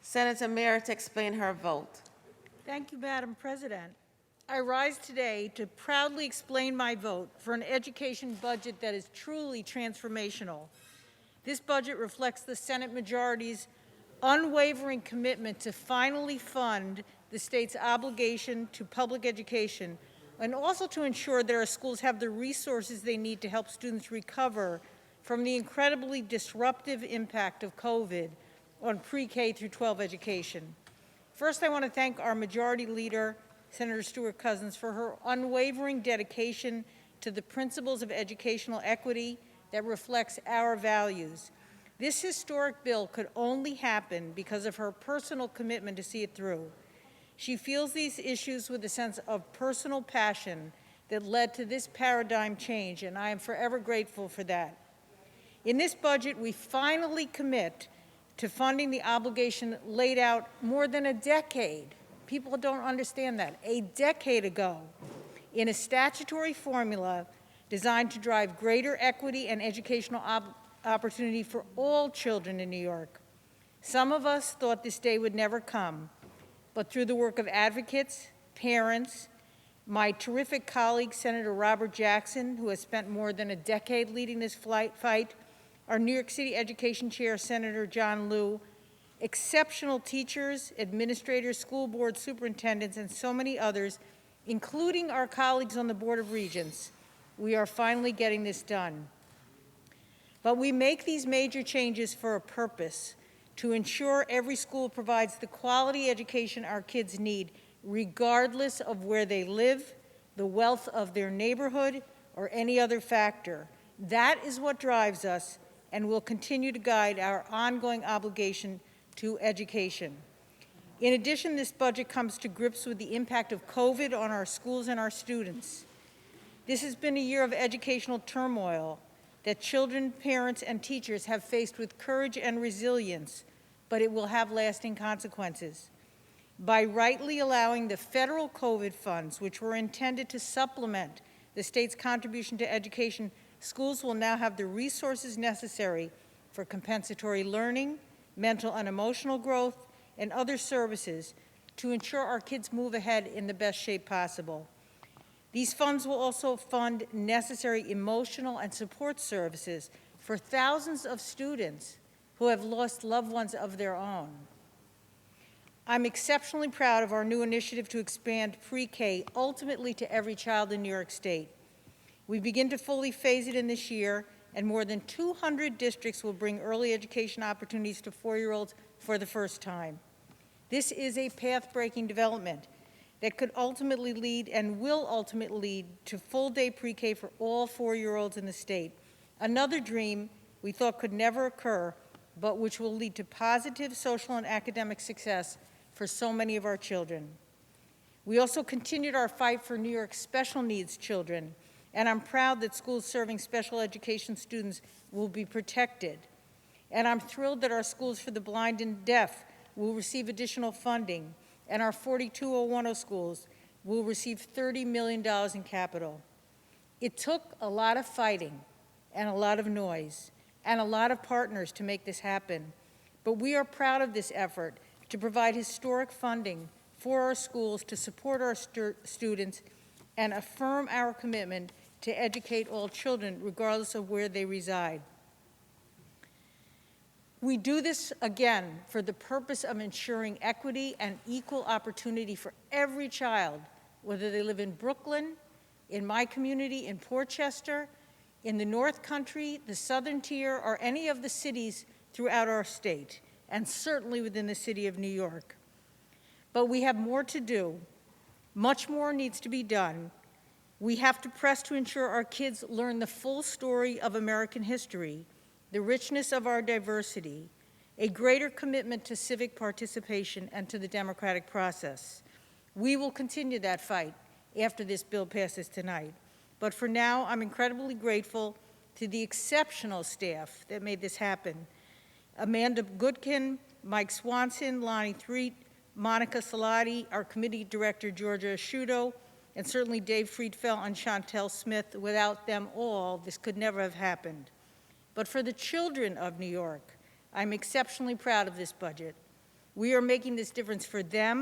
Senator Mayer to explain her vote. Thank you, Madam President. I rise today to proudly explain my vote for an education budget that is truly transformational. This budget reflects the Senate majority's unwavering commitment to finally fund the state's obligation to public education and also to ensure that our schools have the resources they need to help students recover from the incredibly disruptive impact of COVID on pre-K through 12 education. First, I want to thank our Majority Leader, Senator Stewart Cousins, for her unwavering dedication to the principles of educational equity that reflects our values. This historic bill could only happen because of her personal commitment to see it through. She feels these issues with a sense of personal passion that led to this paradigm change, and I am forever grateful for that. In this budget, we finally commit to funding the obligation laid out more than a decade. People don't understand that. A decade ago, in a statutory formula designed to drive greater equity and educational opportunity for all children in New York. Some of us thought this day would never come, but through the work of advocates, parents, my terrific colleague, Senator Robert Jackson, who has spent more than a decade leading this fight, our New York City Education Chair, Senator John Liu, exceptional teachers, administrators, school board superintendents, and so many others, including our colleagues on the Board of Regents, we are finally getting this done. But we make these major changes for a purpose, to ensure every school provides the quality education our kids need, regardless of where they live, the wealth of their neighborhood, or any other factor. That is what drives us and will continue to guide our ongoing obligation to education. In addition, this budget comes to grips with the impact of COVID on our schools and our students. This has been a year of educational turmoil that children, parents, and teachers have faced with courage and resilience, but it will have lasting consequences. By rightly allowing the federal COVID funds, which were intended to supplement the state's contribution to education, schools will now have the resources necessary for compensatory learning, mental and emotional growth, and other services to ensure our kids move ahead in the best shape possible. These funds will also fund necessary emotional and support services for thousands of students who have lost loved ones of their own. I'm exceptionally proud of our new initiative to expand pre-K ultimately to every child in New York State. We begin to fully phase it in this year, and more than 200 districts will bring early education opportunities to 4-year-olds for the first time. This is a path-breaking development that could ultimately lead and will ultimately lead to full-day pre-K for all 4-year-olds in the state. Another dream we thought could never occur, but which will lead to positive social and academic success for so many of our children. We also continued our fight for New York's special needs children, and I'm proud that schools serving special education students will be protected. And I'm thrilled that our schools for the blind and deaf will receive additional funding, and our 42010 schools will receive $30 million in capital. It took a lot of fighting and a lot of noise and a lot of partners to make this happen, but we are proud of this effort to provide historic funding for our schools to support our students and affirm our commitment to educate all children, regardless of where they reside. We do this, again, for the purpose of ensuring equity and equal opportunity for every child, whether they live in Brooklyn, in my community in Portchester, in the North Country, the Southern Tier, or any of the cities throughout our state, and certainly within the city of New York. But we have more to do. Much more needs to be done. We have to press to ensure our kids learn the full story of American history, the richness of our diversity, a greater commitment to civic participation and to the democratic process. We will continue that fight after this bill passes tonight. But for now, I'm incredibly grateful to the exceptional staff that made this happen. Amanda Goodkin, Mike Swanson, Lonnie Threet, Monica Salati, our committee director, Georgia Asciuto, and certainly Dave Friedfeld and Chantel Smith. Without them all, this could never have happened. But for the children of New York, I'm exceptionally proud of this budget. We are making this difference for them